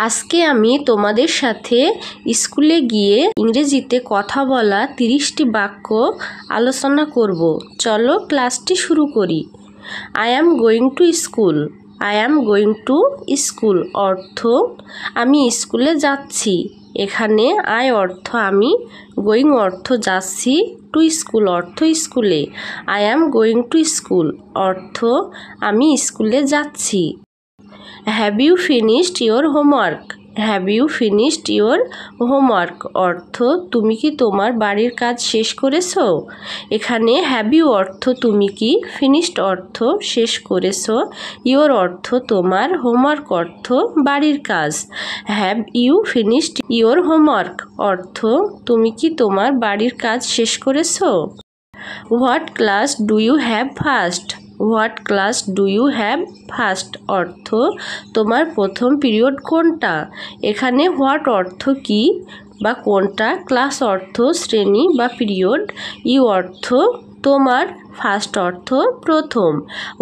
আজকে আমি তোমাদের সাথে স্কুলে গিয়ে ইংরেজিতে কথা বলা 30টি বাক্য আলোচনা করব। চলো ক্লাসটি শুরু করি। I am going to school. I am going to school অর্থ আমি স্কুলে যাচ্ছি। এখানে আই অর্থ আমি, গোয়িং অর্থ যাচ্ছি, টু স্কুল অর্থ স্কুলে। I am going to school অর্থ আমি স্কুলে যাচ্ছি। Have you finished your homework. Have you finished your homework অর্থ তুমি কি তোমার বাড়ির কাজ শেষ করেছো। এখানে হ্যাভ ইউ অর্থ তুমি কি, ফিনিশড অর্থ শেষ করেছো, ইয়োর অর্থ তোমার, হোমওয়ার্ক অর্থ বাড়ির কাজ। Have you finished your homework অর্থ তুমি কি তোমার বাড়ির কাজ শেষ করেছো। What class do you have first. What class do you have first অর্থ তোমার প্রথম পিরিয়ড কোনটা। এখানে হোয়াট অর্থ কি বা কোনটা, ক্লাস অর্থ শ্রেণী বা পিরিয়ড, ইউ অর্থ তোমার, ফার্স্ট অর্থ প্রথম।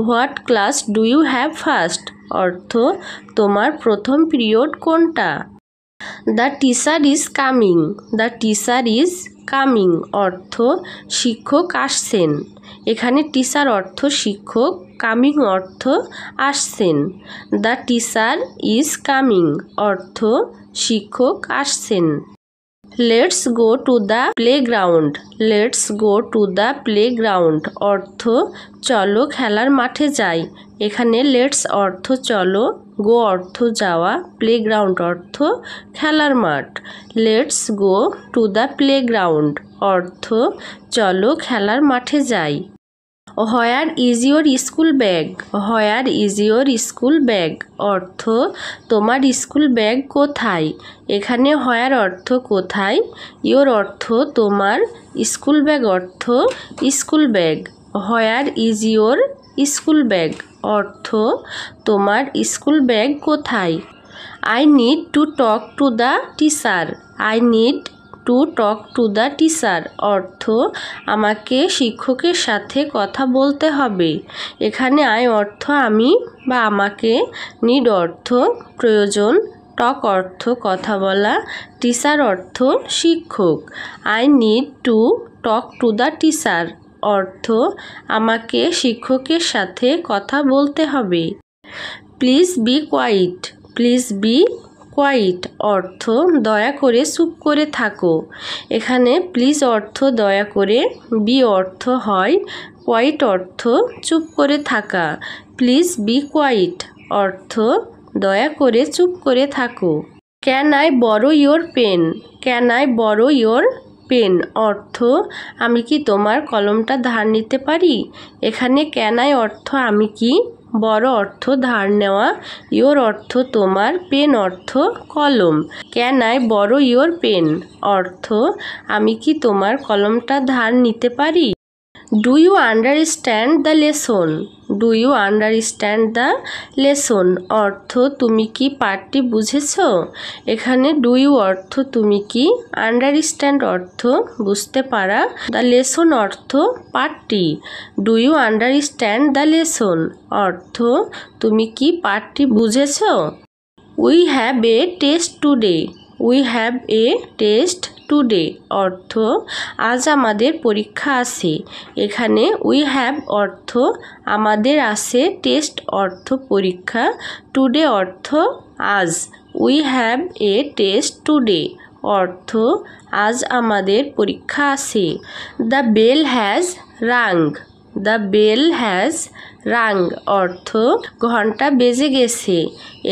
What class do you have first অর্থ তোমার প্রথম পিরিয়ড কোনটা। The teacher is coming. The teacher is coming অর্থ শিক্ষক আসছেন। এখানে টিচার অর্থ শিক্ষক, কামিং অর্থ আসছেন। দ্য টিচার ইজ কামিং অর্থ শিক্ষক আসছেন। Let's go to the playground. Let's go to the playground অর্থ চলো খেলার মাঠে যাই। এখানে লেটস অর্থ চলো, গো অর্থ যাওয়া, প্লেগ্রাউন্ড অর্থ খেলার মাঠ। Let's go to the playground অর্থ চলো খেলার মাঠে যাই। Where is your school bag. Where is your school bag অর্থ তোমার স্কুল ব্যাগ কোথায়। এখানে হোয়ার অর্থ কোথায়, ইয়োর অর্থ তোমার, স্কুল ব্যাগ অর্থ school bag. Where is your school bag অর্থ তোমার স্কুল ব্যাগ কোথায়। I need to talk to the teacher. I need to talk to the teacher অর্থ আমাকে শিক্ষকের সাথে কথা বলতে হবে। এখানে আই অর্থ আমি বা আমাকে, নিড অর্থ প্রয়োজন, টক অর্থ কথা বলা, টিচার অর্থ শিক্ষক। I need to talk to the teacher অর্থ আমাকে শিক্ষকের সাথে কথা বলতে হবে। Please be quiet. Please be quiet অর্থ দয়া করে চুপ করে থাকো। এখানে প্লিজ অর্থ দয়া করে, বি অর্থ হয়, কোয়াইট অর্থ চুপ করে থাকা। প্লিজ বি কোয়াইট অর্থ দয়া করে চুপ করে থাকো। Can I borrow your pen. Can I borrow your pen অর্থ আমি কি তোমার কলমটা ধার নিতে পারি। এখানে ক্যান আই অর্থ আমি কি, বড় অর্থ ধার নেওয়া, ইয়োর অর্থ তোমার, পেন অর্থ কলম। Can I borrow your pen অর্থ আমি কি তোমার কলমটা ধার নিতে পারি। Do you understand the lesson. Do you understand the lesson অর্থ তুমি কি পাঠটি বুঝেছ। এখানে ডু ইউ অর্থ তুমি কি, আন্ডারস্ট্যান্ড অর্থ বুঝতে পারা, দ্য লেসন অর্থ পাঠটি। Do you understand the lesson অর্থ তুমি কি পাঠটি বুঝেছ। We have a test today. We have a test today অর্থ আজ আমাদের পরীক্ষা আছে। এখানে উই হ্যাভ অর্থ আমাদের আছে, টেস্ট অর্থ পরীক্ষা, টুডে অর্থ আজ। We have a test today অর্থ আজ আমাদের পরীক্ষা আছে। The bell has rung. The bell has rung অর্থ ঘন্টা বেজে গেছে।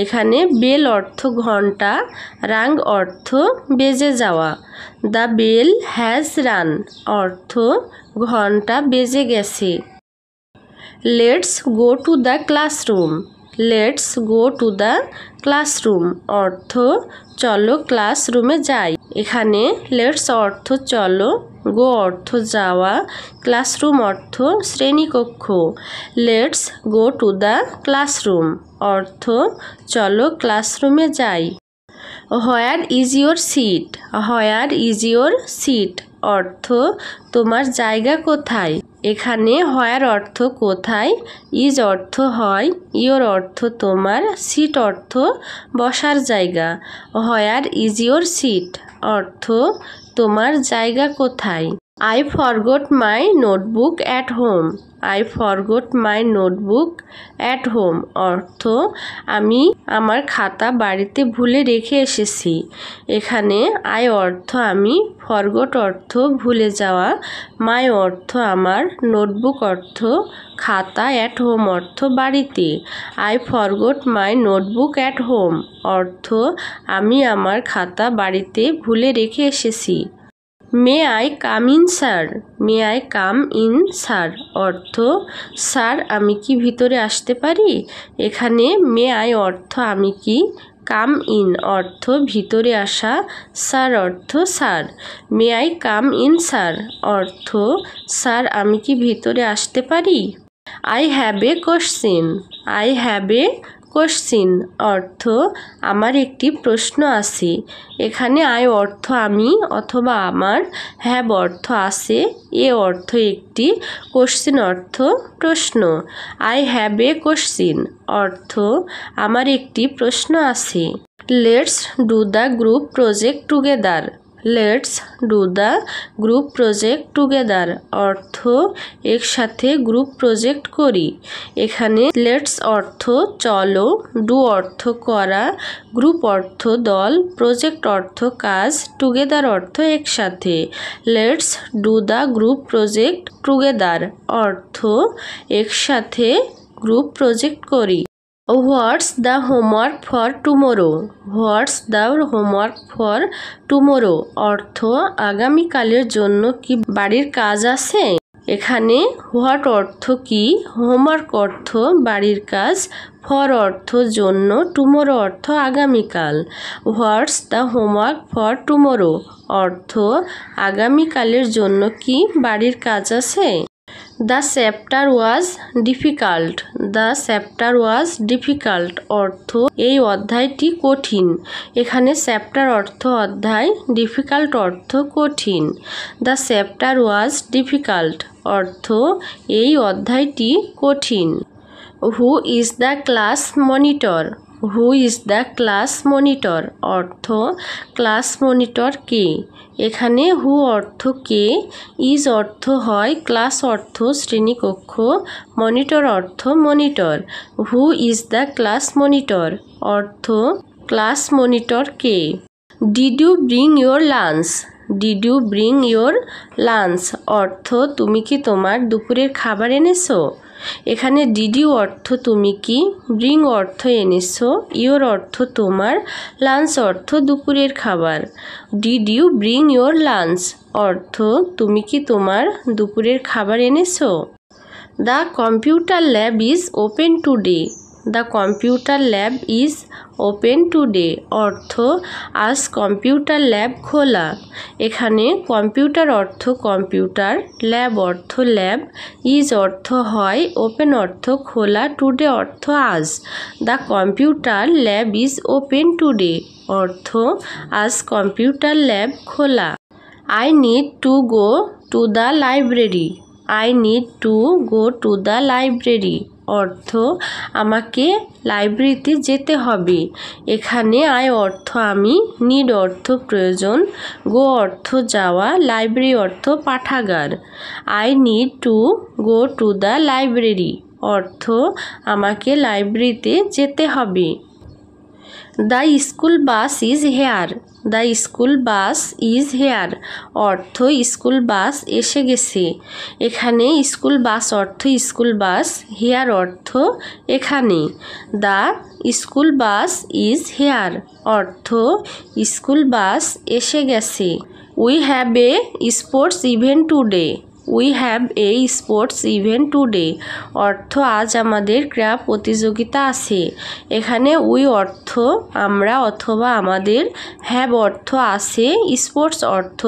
এখানে বেল অর্থ ঘন্টা, রাং অর্থ বেজে যাওয়া। দ্য বেল হ্যাজ রান অর্থ ঘন্টা বেজে গেছে। Let's go to the classroom. Let's go to the classroom অর্থ চলো ক্লাসরুমে যাই। এখানে লেটস অর্থ চলো, গো অর্থ যাওয়া, ক্লাসরুম অর্থ শ্রেণীকক্ষ। Let's go to the classroom অর্থ চলো ক্লাসরুমে যাই। Where is your seat. Where is your seat অর্থ তোমার জায়গা কোথায়। এখানে হোয়ার অর্থ কোথায়, ইজ অর্থ হয়, ইয়োর অর্থ তোমার, সিট অর্থ বসার জায়গা। হোয়ার ইজ ইয়োর সিট অর্থ তোমার জায়গা কোথায়। I forgot my notebook at home. I forgot my notebook at home অর্থ আমি আমার খাতা বাড়িতে ভুলে রেখে এসেছি। এখানে আই অর্থ আমি, ফরগট অর্থ ভুলে যাওয়া, মাই অর্থ আমার, নোটবুক অর্থ খাতা, অ্যাট হোম অর্থ বাড়িতে। I forgot my notebook at home অর্থ আমি আমার খাতা বাড়িতে ভুলে রেখে এসেছি। May I come in sir. May I come in sir অর্থ স্যার আমি কি ভিতরে আসতে পারি। এখানে মে আই অর্থ আমি কি, কাম ইন অর্থ ভিতরে আসা, স্যার অর্থ sir. May I come in sir অর্থ স্যার আমি কি ভিতরে আসতে পারি। I have a question. I have a question অর্থ আমার একটি প্রশ্ন আছে। এখানে আই অর্থ আমি অথবা আমার, হ্যাভ অর্থ আছে, এ অর্থ একটি, কোশ্চিন অর্থ প্রশ্ন। আই হ্যাভ এ কোশ্চিন অর্থ আমার একটি প্রশ্ন আছে। Let's do the group project together. Let's do the group project together অর্থ একসাথে গ্রুপ প্রজেক্ট করি। এখানে লেটস অর্থ চলো, ডু অর্থ করা, গ্রুপ অর্থ দল, প্রজেক্ট অর্থ কাজ, টুগেদার অর্থ একসাথে। Let's do the group project together অর্থ একসাথে গ্রুপ প্রজেক্ট করি। What's the homework for tomorrow. What's the homework for tomorrow অর্থ আগামীকালের জন্য কি বাড়ির কাজ আছে। এখানে হোয়াট অর্থ কি, হোমওয়ার্ক অর্থ বাড়ির কাজ, ফর অর্থ জন্য, টুমোরো অর্থ আগামীকাল। What's the homework for tomorrow অর্থ আগামীকালের জন্য কি বাড়ির কাজ আছে। The chapter was difficult. The chapter was difficult অর্থ এই অধ্যায়টি কঠিন। এখানে চ্যাপ্টার অর্থ অধ্যায়, ডিফিকাল্ট অর্থ কঠিন। দ্য চ্যাপ্টার ওয়াজ ডিফিকাল্ট অর্থ এই অধ্যায়টি কঠিন। হু is the class monitor. Who is the class monitor অর্থ ক্লাস মনিটর কে। এখানে হু অর্থ কে, ইজ অর্থ হয়, ক্লাস অর্থ শ্রেণীকক্ষ, মনিটর অর্থ monitor. Who is the class monitor অর্থ ক্লাস মনিটর কে। Did you bring your lunch. Did you bring your lunch অর্থ তুমি কি তোমার দুপুরের খাবার এনেছো। এখানে ডিড ইউ অর্থ তুমি কি, ব্রিং অর্থ এনেছো, ইয়োর অর্থ তোমার, লাঞ্চ অর্থ দুপুরের খাবার। Did you bring your lunch অর্থ তুমি কি তোমার দুপুরের খাবার এনেছো। The computer lab is open today. The computer lab is open today অর্থ আজ কম্পিউটার ল্যাব খোলা। এখানে কম্পিউটার অর্থ কম্পিউটার, ল্যাব অর্থ ল্যাব, ইজ অর্থ হয়, ওপেন অর্থ খোলা, টুডে অর্থ আজ। The computer lab is open today অর্থ আজ কম্পিউটার ল্যাব খোলা। I need to go to the library. I need to go to the library অর্থ আমাকে লাইব্রেরিতে যেতে হবে। এখানে আই অর্থ আমি, নিড অর্থ প্রয়োজন, গো অর্থ যাওয়া, লাইব্রেরি অর্থ পাঠাগার। I need to go to the library অর্থ আমাকে লাইব্রেরিতে যেতে হবে। The school bus is here. The school bus is here অর্থ স্কুল বাস এসে গেছে। এখানে স্কুল বাস অর্থ স্কুল বাস, হেয়ার অর্থ এখানে। The school bus is here অর্থ স্কুল বাস এসে গেছে। We have A sports event today. We have A sports event today অর্থ আজ আমাদের ক্রীড়া প্রতিযোগিতা আছে। এখানে উই অর্থ আমরা অথবা আমাদের, হ্যাভ অর্থ আছে, স্পোর্টস অর্থ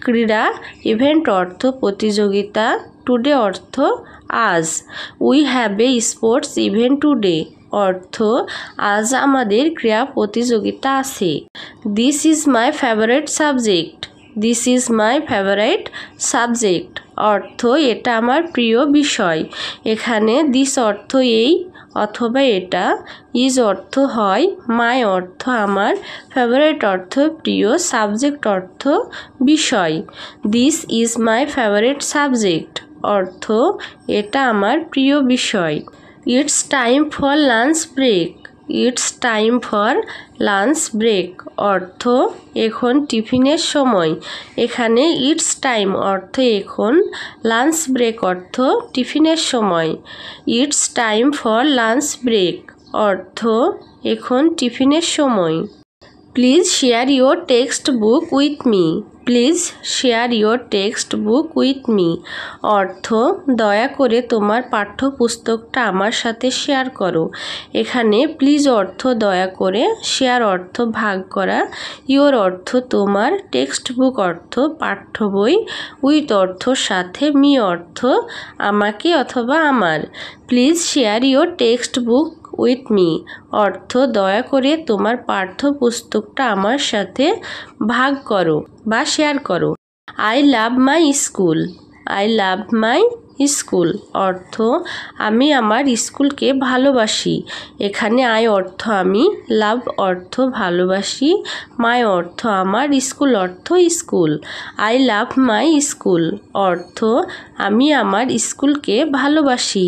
ক্রীড়া, ইভেন্ট অর্থ প্রতিযোগিতা, টুডে অর্থ আজ। We have A sports event today অর্থ আজ আমাদের ক্রীড়া প্রতিযোগিতা আছে। This is my favourite subject. This is my favourite subject অর্থ এটা আমার প্রিয় বিষয়। এখানে দিস অর্থ এই অথবা এটা, ইজ অর্থ হয়, মাই অর্থ আমার, ফেভারিট অর্থ প্রিয়, সাবজেক্ট অর্থ বিষয়। This is my favourite subject অর্থ এটা আমার প্রিয় বিষয়। It's time for lunch break. It's time for lunch break অর্থ এখন টিফিনের সময়। এখানে ইটস টাইম অর্থ এখন, লাঞ্চ ব্রেক অর্থ টিফিনের সময়। It's time for lunch break অর্থ এখন টিফিনের সময়। Please share your textbook with me. Please share your textbook with me অর্থ দয়া করে তোমার পাঠ্যপুস্তকটা আমার সাথে শেয়ার করো। এখানে প্লিজ অর্থ দয়া করে, শেয়ার অর্থ ভাগ করা, ইয়োর অর্থ তোমার, টেক্সট বুক অর্থ পাঠ্য বই, উইথ অর্থ সাথে, মি অর্থ আমাকে অথবা আমার। Please share your textbook with me অর্থ দয়া করে তোমার পাঠ্যপুস্তকটা আমার সাথে ভাগ করো বা শেয়ার করো। I love my school. I love my school অর্থ আমি আমার স্কুলকে ভালোবাসি। এখানে আই অর্থ আমি, লাভ অর্থ ভালোবাসি, মাই অর্থ আমার, স্কুল অর্থ school. I love my school অর্থ আমি আমার স্কুলকে ভালোবাসি।